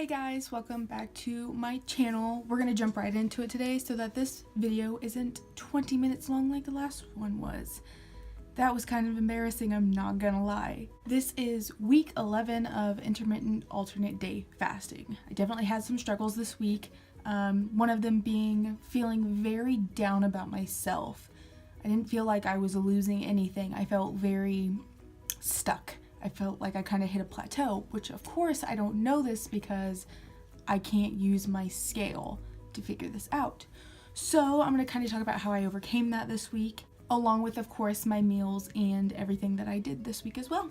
Hey guys, welcome back to my channel. We're gonna jump right into it today so that this video isn't 20 minutes long like the last one was. That was kind of embarrassing, I'm not gonna lie. This is week 11 of intermittent alternate day fasting. I definitely had some struggles this week. One of them being feeling very down about myself. I didn't feel like I was losing anything. I felt very stuck. I felt like I kind of hit a plateau, which of course I don't know this because I can't use my scale to figure this out. So I'm going to kind of talk about how I overcame that this week, along with of course my meals and everything that I did this week as well.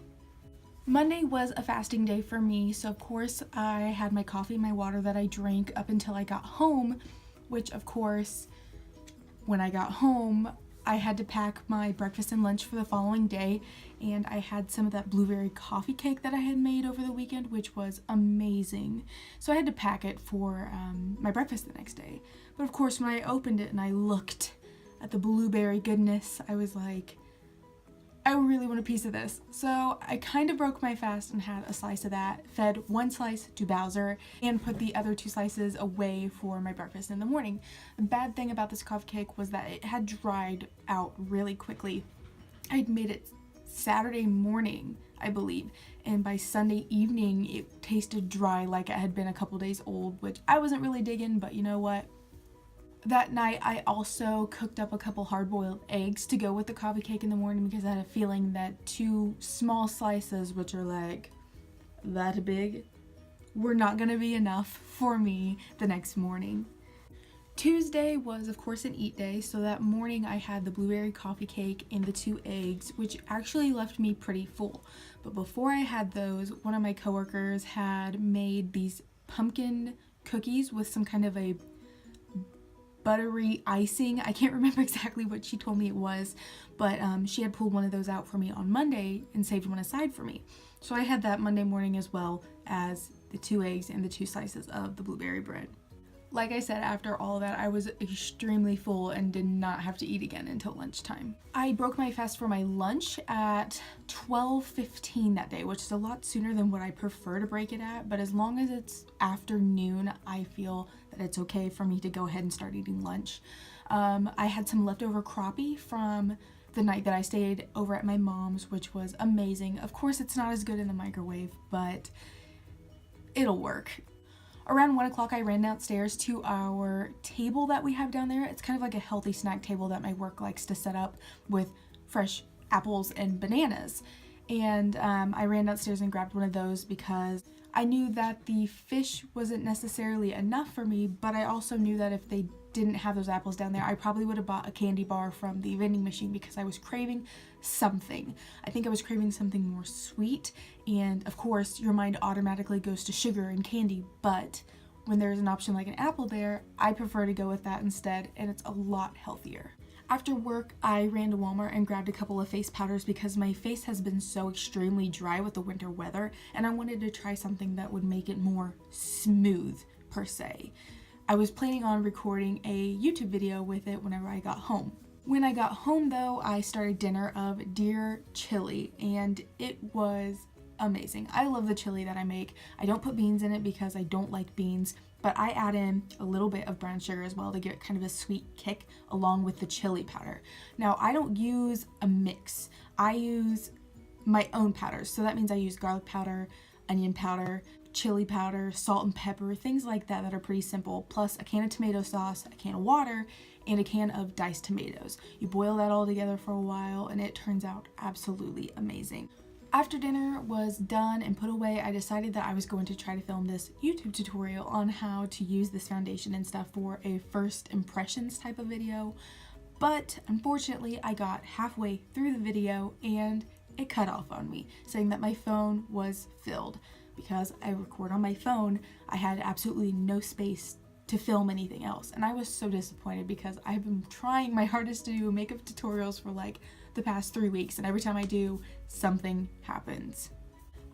Monday was a fasting day for me, so of course I had my coffee and my water that I drank up until I got home, which of course when I got home I had to pack my breakfast and lunch for the following day, and I had some of that blueberry coffee cake that I had made over the weekend, which was amazing. So I had to pack it for my breakfast the next day. But of course, when I opened it and I looked at the blueberry goodness, I was like, I really want a piece of this. So I kind of broke my fast and had a slice of that, fed one slice to Bowser, and put the other two slices away for my breakfast in the morning. The bad thing about this coffee cake was that it had dried out really quickly. I'd made it Saturday morning, I believe, and by Sunday evening it tasted dry like it had been a couple days old, which I wasn't really digging, but you know what? That night I also cooked up a couple hard-boiled eggs to go with the coffee cake in the morning because I had a feeling that two small slices, which are like that big, were not going to be enough for me the next morning. Tuesday was of course an eat day, so that morning I had the blueberry coffee cake and the two eggs, which actually left me pretty full. But before I had those, one of my coworkers had made these pumpkin cookies with some kind of a buttery icing. I can't remember exactly what she told me it was, but she had pulled one of those out for me on Monday and saved one aside for me. So I had that Monday morning as well as the two eggs and the two slices of the blueberry bread. Like I said, after all of that, I was extremely full and did not have to eat again until lunchtime. I broke my fast for my lunch at 12:15 that day, which is a lot sooner than what I prefer to break it at, but as long as it's afternoon, I feel that it's okay for me to go ahead and start eating lunch. I had some leftover crappie from the night that I stayed over at my mom's, which was amazing. Of course, it's not as good in the microwave, but it'll work. Around 1 o'clock, I ran downstairs to our table that we have down there. It's kind of like a healthy snack table that my work likes to set up with fresh apples and bananas. And I ran downstairs and grabbed one of those because I knew that the fish wasn't necessarily enough for me, but I also knew that if they didn't have those apples down there, I probably would have bought a candy bar from the vending machine because I was craving something. I think I was craving something more sweet, and of course your mind automatically goes to sugar and candy, but when there's an option like an apple there, I prefer to go with that instead, and it's a lot healthier. After work, I ran to Walmart and grabbed a couple of face powders because my face has been so extremely dry with the winter weather, and I wanted to try something that would make it more smooth per se. I was planning on recording a YouTube video with it whenever I got home. When I got home though, I started dinner of deer chili, and it was amazing. I love the chili that I make. I don't put beans in it because I don't like beans, but I add in a little bit of brown sugar as well to give it kind of a sweet kick along with the chili powder. Now, I don't use a mix. I use my own powders, so that means I use garlic powder, onion powder, chili powder, salt and pepper, things like that that are pretty simple, plus a can of tomato sauce, a can of water, and a can of diced tomatoes. You boil that all together for a while and it turns out absolutely amazing. After dinner was done and put away, I decided that I was going to try to film this YouTube tutorial on how to use this foundation and stuff for a first impressions type of video, but unfortunately I got halfway through the video and it cut off on me, saying that my phone was filled. Because I record on my phone, I had absolutely no space to film anything else, and I was so disappointed because I've been trying my hardest to do makeup tutorials for like the past 3 weeks, and every time I do, something happens.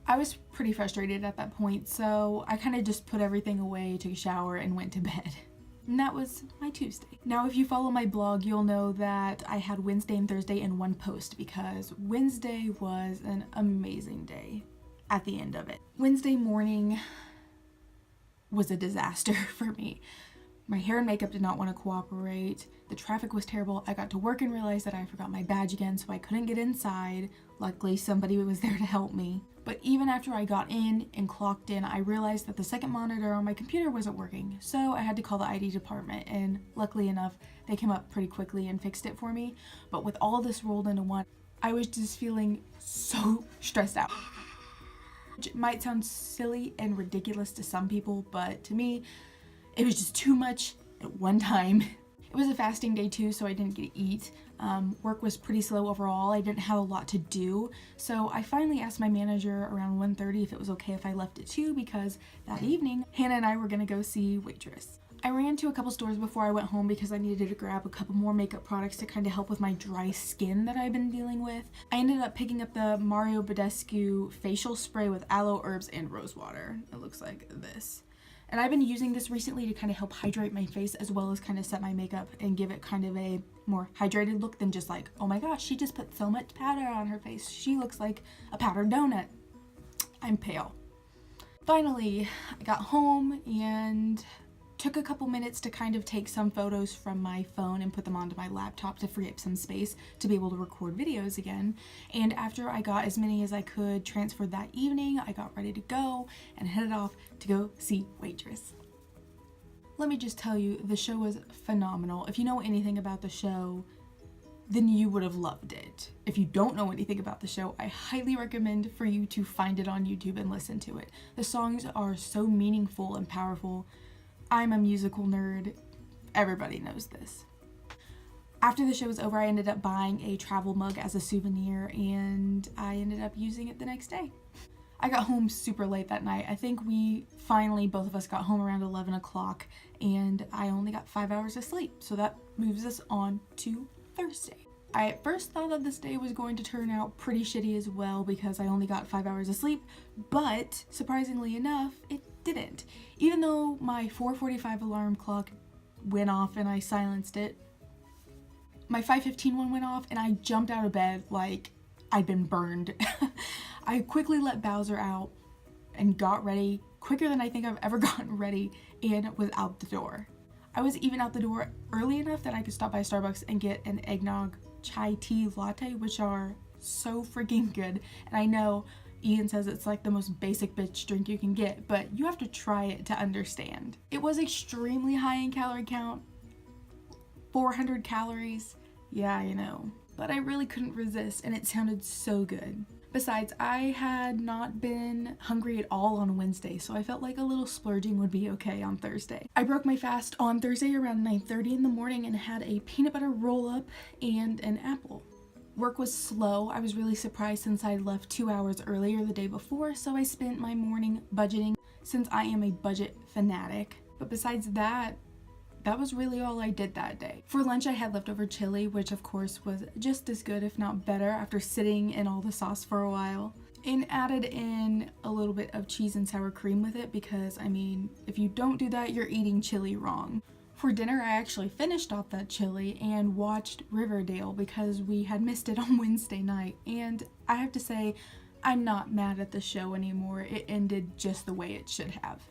I was pretty frustrated at that point, so I kind of just put everything away, took a shower, and went to bed. And that was my Tuesday. Now, if you follow my blog, you'll know that I had Wednesday and Thursday in one post because Wednesday was an amazing day at the end of it. Wednesday morning, was a disaster for me. My hair and makeup did not want to cooperate. The traffic was terrible. I got to work and realized that I forgot my badge again, so I couldn't get inside. Luckily, somebody was there to help me. But even after I got in and clocked in, I realized that the second monitor on my computer wasn't working. So I had to call the ID department, and luckily enough, they came up pretty quickly and fixed it for me. But with all this rolled into one, I was just feeling so stressed out. It might sound silly and ridiculous to some people, but to me, it was just too much at one time. It was a fasting day too, so I didn't get to eat. Work was pretty slow overall. I didn't have a lot to do. So I finally asked my manager around 1:30 if it was okay if I left at 2, because that evening, Hannah and I were gonna go see Waitress. I ran to a couple stores before I went home because I needed to grab a couple more makeup products to kind of help with my dry skin that I've been dealing with. I ended up picking up the Mario Badescu facial spray with aloe, herbs, and rose water. It looks like this. And I've been using this recently to kind of help hydrate my face as well as kind of set my makeup and give it kind of a more hydrated look than just like, oh my gosh, she just put so much powder on her face. She looks like a powdered donut. I'm pale. Finally, I got home and took a couple minutes to kind of take some photos from my phone and put them onto my laptop to free up some space to be able to record videos again. And after I got as many as I could transferred that evening, I got ready to go and headed off to go see Waitress. Let me just tell you, the show was phenomenal. If you know anything about the show, then you would have loved it. If you don't know anything about the show, I highly recommend for you to find it on YouTube and listen to it. The songs are so meaningful and powerful. I'm a musical nerd. Everybody knows this. After the show was over, I ended up buying a travel mug as a souvenir, and I ended up using it the next day. I got home super late that night. I think we finally, both of us got home around 11 o'clock, and I only got 5 hours of sleep. So that moves us on to Thursday. I at first thought that this day was going to turn out pretty shitty as well because I only got 5 hours of sleep, but surprisingly enough, it didn't. Even though my 4:45 alarm clock went off and I silenced it, my 5:15 one went off and I jumped out of bed like I'd been burned. I quickly let Bowser out and got ready quicker than I think I've ever gotten ready, and was out the door. I was even out the door early enough that I could stop by Starbucks and get an eggnog chai tea latte, which are so freaking good. And I know Ian says it's like the most basic bitch drink you can get, but you have to try it to understand. It was extremely high in calorie count, 400 calories. Yeah, I know. But I really couldn't resist, and it sounded so good. Besides, I had not been hungry at all on Wednesday, so I felt like a little splurging would be okay on Thursday. I broke my fast on Thursday around 9:30 in the morning and had a peanut butter roll-up and an apple. Work was slow. I was really surprised since I left 2 hours earlier the day before, so I spent my morning budgeting since I am a budget fanatic. But besides that was really all I did that day. For lunch, I had leftover chili, which of course was just as good, if not better, after sitting in all the sauce for a while. And added in a little bit of cheese and sour cream with it because, I mean, if you don't do that, you're eating chili wrong. For dinner, I actually finished off that chili and watched Riverdale because we had missed it on Wednesday night. And I have to say, I'm not mad at the show anymore. It ended just the way it should have.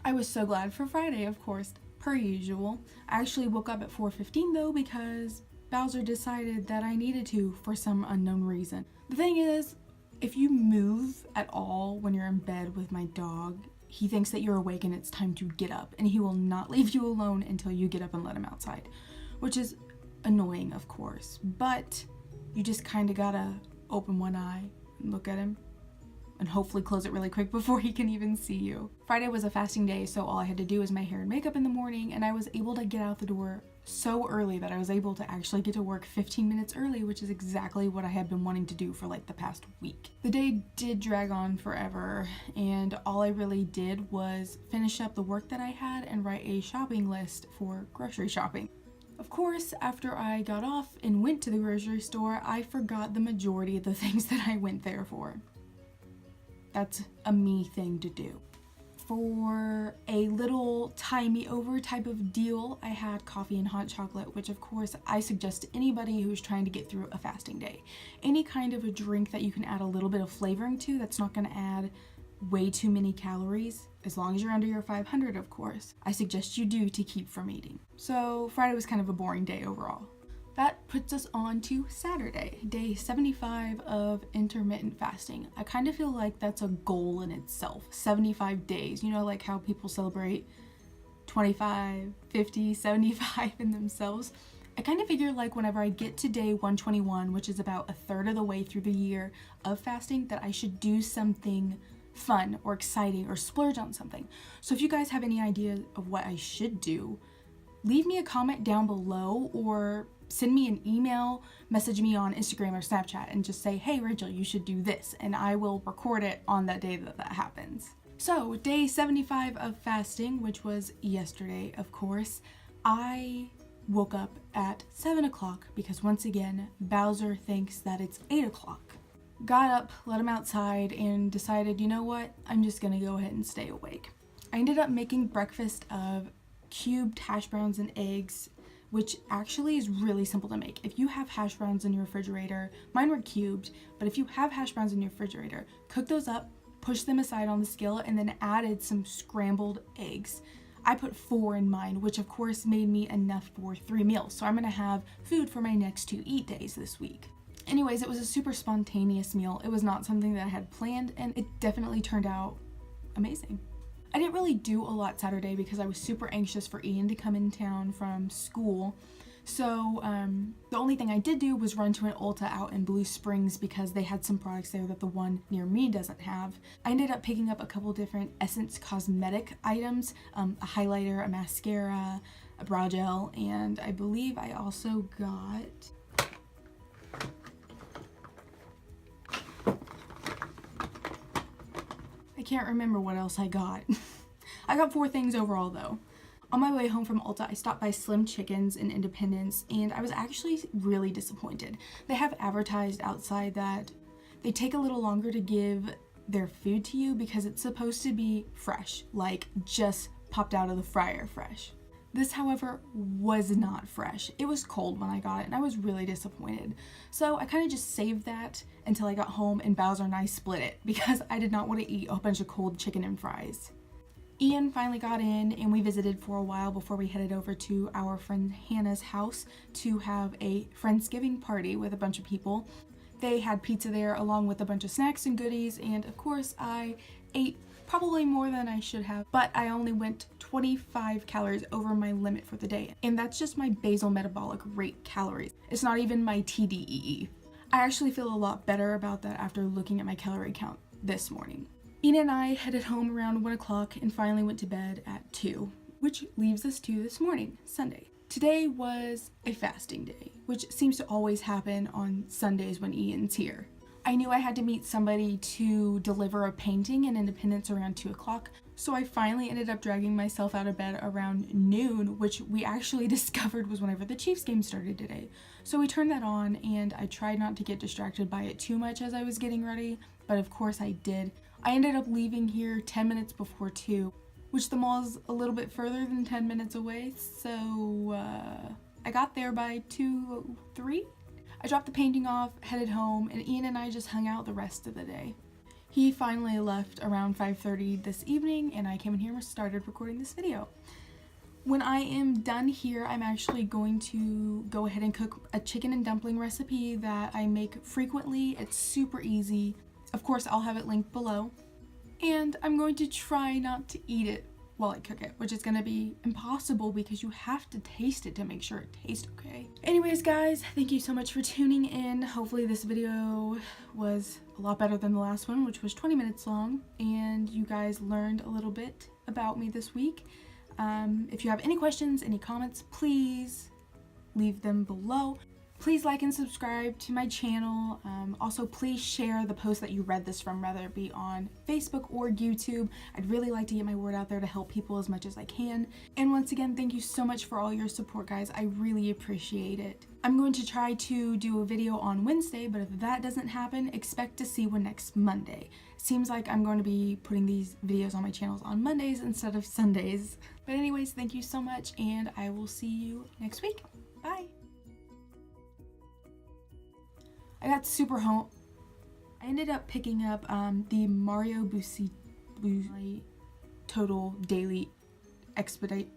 I was so glad for Friday, of course, per usual. I actually woke up at 4:15 though because Bowser decided that I needed to for some unknown reason. The thing is, if you move at all when you're in bed with my dog, he thinks that you're awake and it's time to get up, and he will not leave you alone until you get up and let him outside, which is annoying, of course, but you just kind of gotta open one eye and look at him and hopefully close it really quick before he can even see you. Friday was a fasting day, so all I had to do was my hair and makeup in the morning, and I was able to get out the door so early that I was able to actually get to work 15 minutes early, which is exactly what I had been wanting to do for like the past week. The day did drag on forever, and all I really did was finish up the work that I had and write a shopping list for grocery shopping. Of course, after I got off and went to the grocery store, I forgot the majority of the things that I went there for. That's a me thing to do. For a little tie me over type of deal, I had coffee and hot chocolate, which of course I suggest to anybody who's trying to get through a fasting day. Any kind of a drink that you can add a little bit of flavoring to that's not going to add way too many calories, as long as you're under your 500, of course, I suggest you do to keep from eating. So Friday was kind of a boring day overall. That puts us on to Saturday, day 75 of intermittent fasting. I kind of feel like that's a goal in itself, 75 days. You know, like how people celebrate 25, 50, 75 in themselves. I kind of figure like whenever I get to day 121, which is about a third of the way through the year of fasting, that I should do something fun or exciting or splurge on something. So if you guys have any idea of what I should do, leave me a comment down below or send me an email, message me on Instagram or Snapchat and just say, hey Rachel, you should do this, and I will record it on that day that happens. So day 75 of fasting, which was yesterday, of course, I woke up at 7 o'clock because once again, Bowser thinks that it's 8 o'clock. Got up, let him outside, and decided, you know what, I'm just gonna go ahead and stay awake. I ended up making breakfast of cubed hash browns and eggs, which actually is really simple to make. If you have hash browns in your refrigerator, mine were cubed, but if you have hash browns in your refrigerator, cook those up, push them aside on the skillet, and then added some scrambled eggs. I put 4 in mine, which of course made me enough for 3 meals. So I'm gonna have food for my next 2 eat days this week. Anyways, it was a super spontaneous meal. It was not something that I had planned, and it definitely turned out amazing. I didn't really do a lot Saturday because I was super anxious for Ian to come in town from school. So the only thing I did do was run to an Ulta out in Blue Springs because they had some products there that the one near me doesn't have. I ended up picking up a couple different Essence cosmetic items, a highlighter, a mascara, a brow gel, and I believe I also got I can't remember what else I got. I got 4 things overall though. On my way home from Ulta, I stopped by Slim Chickens in Independence, and I was actually really disappointed. They have advertised outside that they take a little longer to give their food to you because it's supposed to be fresh, like just popped out of the fryer fresh. This, however, was not fresh. It was cold when I got it, and I was really disappointed. So I kind of just saved that until I got home and Bowser and I split it because I did not want to eat a bunch of cold chicken and fries. Ian finally got in and we visited for a while before we headed over to our friend Hannah's house to have a friendsgiving party with a bunch of people. They had pizza there along with a bunch of snacks and goodies, and of course I ate probably more than I should have, but I only went 25 calories over my limit for the day, and that's just my basal metabolic rate calories. It's not even my TDEE. I actually feel a lot better about that after looking at my calorie count this morning. Ian and I headed home around 1 o'clock and finally went to bed at 2, which leaves us to this morning, Sunday. Today was a fasting day, which seems to always happen on Sundays when Ian's here. I knew I had to meet somebody to deliver a painting in Independence around 2 o'clock, so I finally ended up dragging myself out of bed around noon, which we actually discovered was whenever the Chiefs game started today. So we turned that on, and I tried not to get distracted by it too much as I was getting ready, but of course I did. I ended up leaving here 10 minutes before 2, which the mall is a little bit further than 10 minutes away, so I got there by 2:03. I dropped the painting off, headed home, and Ian and I just hung out the rest of the day. He finally left around 5:30 this evening, and I came in here and started recording this video. When I am done here, I'm actually going to go ahead and cook a chicken and dumpling recipe that I make frequently. It's super easy. Of course, I'll have it linked below. And I'm going to try not to eat it while I cook it, which is gonna be impossible because you have to taste it to make sure it tastes okay. Anyways, guys, thank you so much for tuning in. Hopefully this video was a lot better than the last one, which was 20 minutes long, and you guys learned a little bit about me this week. If you have any questions, any comments, please leave them below. Please like and subscribe to my channel. Also, please share the post that you read this from, whether it be on Facebook or YouTube. I'd really like to get my word out there to help people as much as I can. And once again, thank you so much for all your support, guys. I really appreciate it. I'm going to try to do a video on Wednesday, but if that doesn't happen, expect to see one next Monday. It seems like I'm going to be putting these videos on my channels on Mondays instead of Sundays. But anyways, thank you so much, and I will see you next week. Bye. I got super home. I ended up picking up the Mario lose my total daily expedite